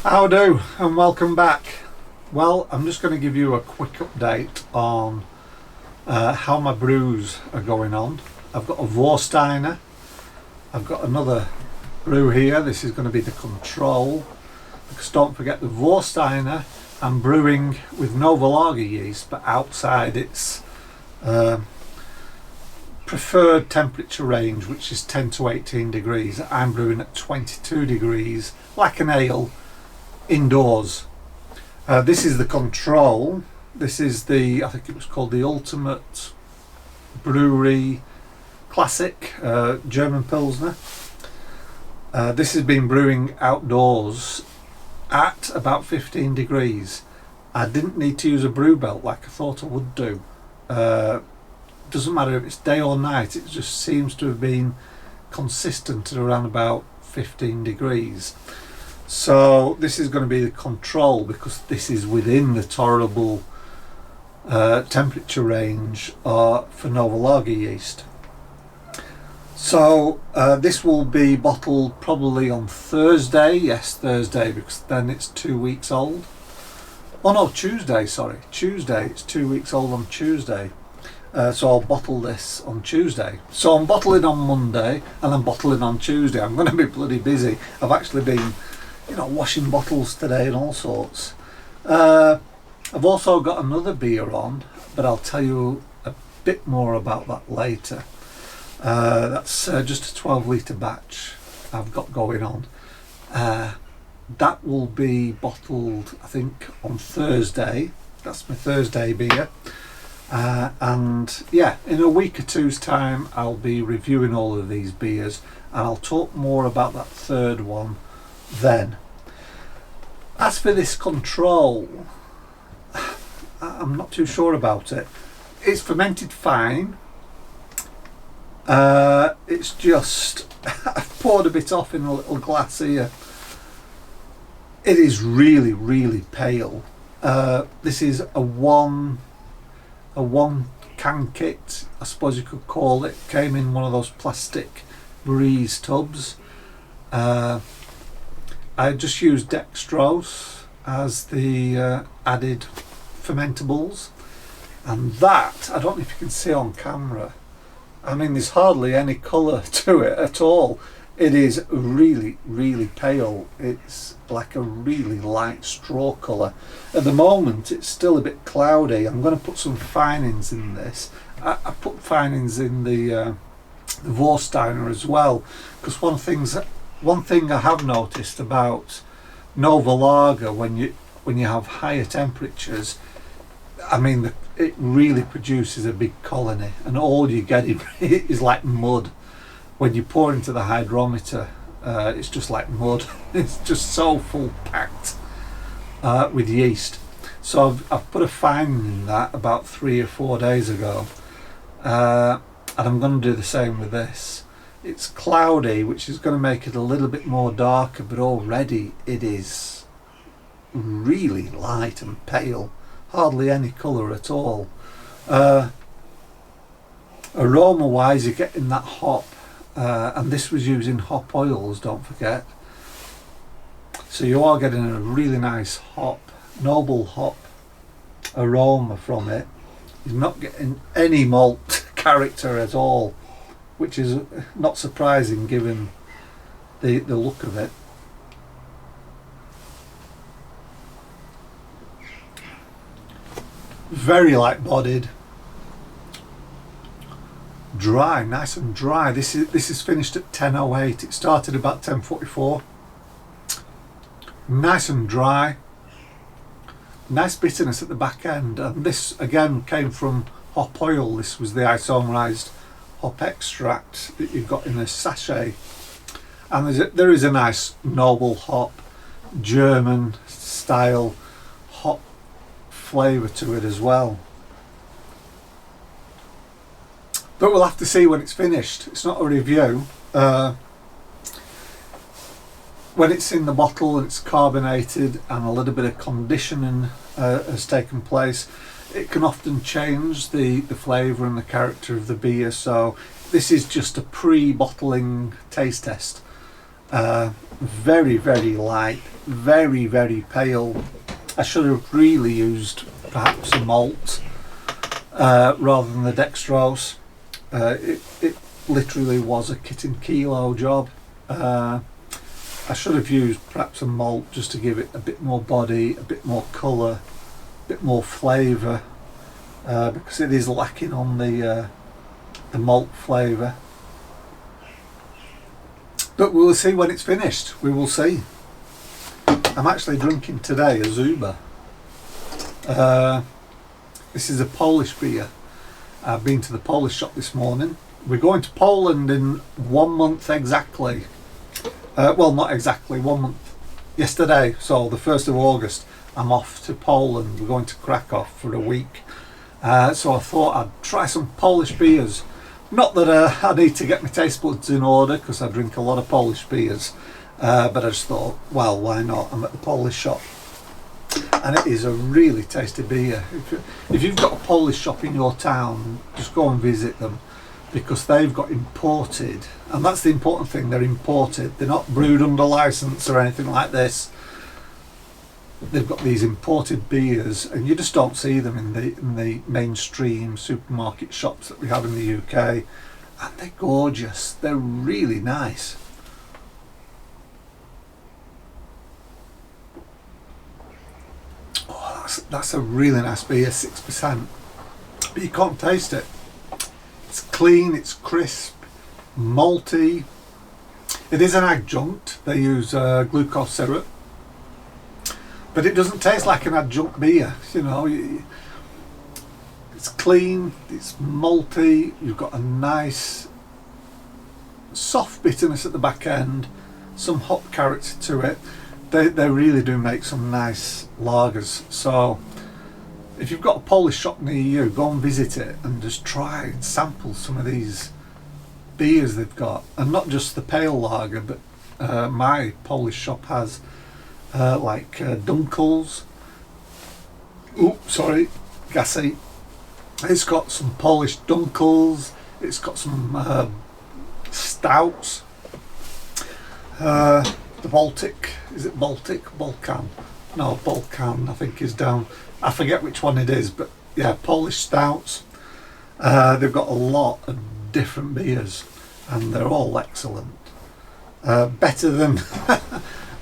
How do, and welcome back. Well, I'm just going to give you a quick update on how my brews are going on. I've got a Vorsteiner. I've got another brew here. This is going to be the control. Because don't forget, the Vorsteiner I'm brewing with Nova Lager yeast, but outside its preferred temperature range, which is 10 to 18 degrees. I'm brewing at 22 degrees, like an ale, indoors. This is the control. This is I think it was called the Ultimate Brewery Classic German Pilsner. This has been brewing outdoors at about 15 degrees. I didn't need to use a brew belt like I thought I would do. Doesn't matter if it's day or night, it just seems to have been consistent at around about 15 degrees. So this is going to be the control, because this is within the tolerable temperature range for Nova Lager yeast. So this will be bottled probably on Thursday. Yes, Thursday, because then it's 2 weeks old. Oh no, Tuesday, sorry. Tuesday, it's 2 weeks old on Tuesday. So I'll bottle this on Tuesday. So I'm bottling on Monday and I'm bottling on Tuesday. I'm going to be bloody busy. I've actually been washing bottles today and all sorts. I've also got another beer on, but I'll tell you a bit more about that later. That's just a 12 litre batch I've got going on. That will be bottled, I think, on Thursday. That's my Thursday beer. And yeah, in a week or two's time I'll be reviewing all of these beers, and I'll talk more about that third one then. As for this control, I'm not too sure about it. It's fermented fine. It's just I've poured a bit off in a little glass here. It is really, really pale. This is a one can kit, I suppose you could call it. Came in one of those plastic breeze tubs. I just used dextrose as the added fermentables, and that, I don't know if you can see on camera, I mean there's hardly any colour to it at all. It is really, really pale. It's like a really light straw colour. At the moment it's still a bit cloudy. I'm going to put some finings in this. I put finings in the Vorsteiner as well, because one thing I have noticed about Nova Lager, when you have higher temperatures, I mean it really produces a big colony, and all you get is like mud. When you pour into the hydrometer, it's just like mud. It's just so full packed with yeast. So I've put a fining in that about 3 or 4 days ago, and I'm going to do the same with this. It's cloudy, which is going to make it a little bit more darker, but already it is really light and pale, hardly any colour at all. Aroma wise, you're getting that hop, and this was using hop oils, don't forget, so you are getting a really nice hop, noble hop aroma from it. You're not getting any malt character at all, which is not surprising given the look of it. Very light bodied, dry, nice and dry. This is finished at 10:08. It started about 10:44. Nice and dry, nice bitterness at the back end, and this again came from hop oil. This was the isomerized hop extract that you've got in a sachet, and there is a nice noble hop, German style hop flavour to it as well. But we'll have to see when it's finished. It's not a review. When it's in the bottle and it's carbonated and a little bit of conditioning has taken place, it can often change the flavour and the character of the beer. So this is just a pre-bottling taste test. Very, very light, very, very pale. I should have really used perhaps a malt rather than the dextrose. It literally was a kit and kilo job. I should have used perhaps a malt just to give it a bit more body, a bit more colour, a bit more flavour, because it is lacking on the malt flavour. But we will see when it's finished. We will see. I'm actually drinking today a Zubr. This is a Polish beer. I've been to the Polish shop this morning. We're going to Poland in 1 month exactly. Well, not exactly, 1 month. Yesterday, so the 1st of August, I'm off to Poland. We're going to Krakow for a week. So I thought I'd try some Polish beers. Not that I need to get my taste buds in order, because I drink a lot of Polish beers, but I just thought, well, why not? I'm at the Polish shop, and it is a really tasty beer. If you've got a Polish shop in your town, just go and visit them, because they've got imported, and that's the important thing, they're imported. They're not brewed under license or anything like this. They've got these imported beers, and you just don't see them in the mainstream supermarket shops that we have in the UK, and they're gorgeous. They're really nice. Oh, that's a really nice beer, 6%, but you can't taste it. It's clean, it's crisp, malty. It is an adjunct. They use glucose syrup. But it doesn't taste like an adjunct beer, you know. It's clean, it's malty, you've got a nice soft bitterness at the back end, some hop character to it. They really do make some nice lagers. So if you've got a Polish shop near you, go and visit it and just try and sample some of these beers they've got. And not just the pale lager, but my Polish shop has like Dunkels. Oops, sorry, gassy. It's got some Polish Dunkels. It's got some stouts. The Baltic, is it Baltic? Balkan? No, Balkan I think is down. I forget which one it is, but yeah, Polish stouts. They've got a lot of different beers, and they're all excellent. Better than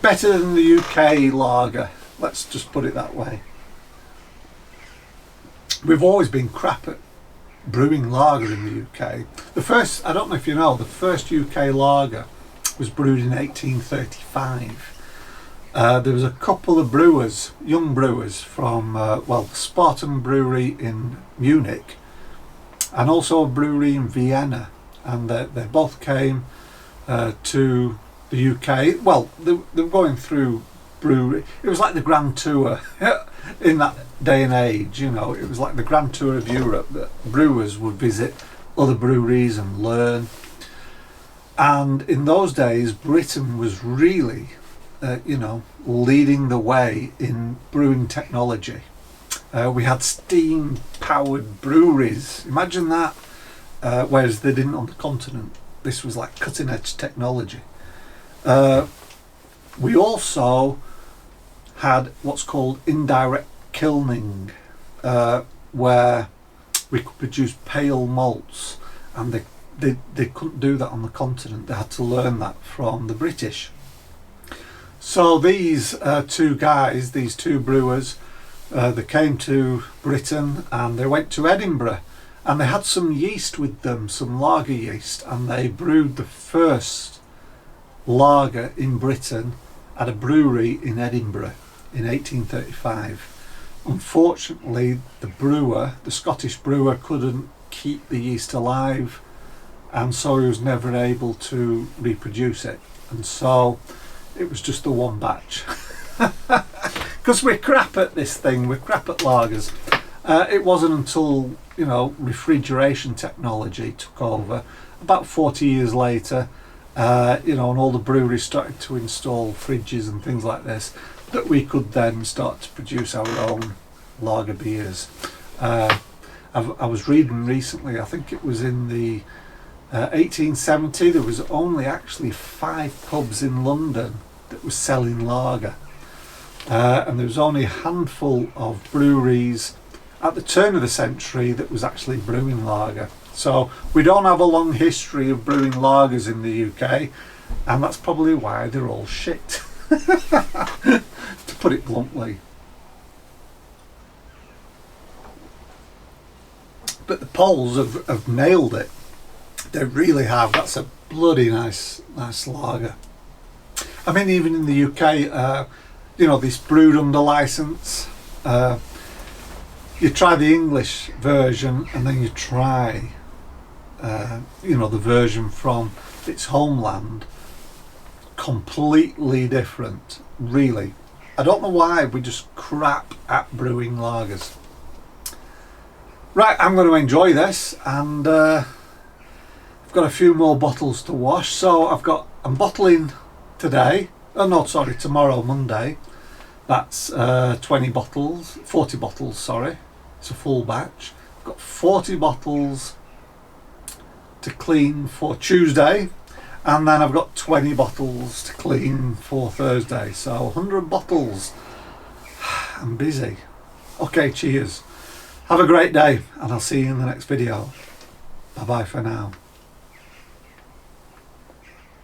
better than the UK lager, let's just put it that way. We've always been crap at brewing lager in the UK. The first, I don't know if you know, the first UK lager was brewed in 1835. There was a couple of brewers, young brewers from, well, the Spartan Brewery in Munich, and also a brewery in Vienna, and they both came to the UK. Well, they were going through brewery. It was like the Grand Tour in that day and age, you know. It was like the Grand Tour of Europe, that brewers would visit other breweries and learn. And in those days, Britain was really, you know, leading the way in brewing technology. We had steam-powered breweries. Imagine that. Whereas they didn't on the continent. This was like cutting-edge technology. We also had what's called indirect kilning, where we could produce pale malts, and they couldn't do that on the continent. They had to learn that from the British. So these two guys, these two brewers, they came to Britain, and they went to Edinburgh, and they had some yeast with them, some lager yeast, and they brewed the first lager in Britain at a brewery in Edinburgh in 1835. Unfortunately, the Scottish brewer, couldn't keep the yeast alive, and so he was never able to reproduce it, and so it was just the one batch. Because we're crap at this thing, we're crap at lagers. It wasn't until, you know, refrigeration technology took over about 40 years later, you know, and all the breweries started to install fridges and things like this, that we could then start to produce our own lager beers. I was reading recently, I think it was in the 1870 there was only actually 5 pubs in London that was selling lager, and there was only a handful of breweries at the turn of the century that was actually brewing lager. So we don't have a long history of brewing lagers in the UK, and that's probably why they're all shit, to put it bluntly. But the Poles have nailed it. They really have. That's a bloody nice lager. I mean, even in the UK, you know, this brewed under license. You try the English version, and then you try, you know, the version from its homeland. Completely different, really. I don't know why we just crap at brewing lagers. Right, I'm going to enjoy this, and I've got a few more bottles to wash. So I'm bottling today. Oh no, sorry, tomorrow, Monday. That's 40 bottles, sorry. It's a full batch. I've got 40 bottles to clean for Tuesday, and then I've got 20 bottles to clean for Thursday. So 100 bottles. I'm busy. Okay, cheers. Have a great day, and I'll see you in the next video. Bye bye for now.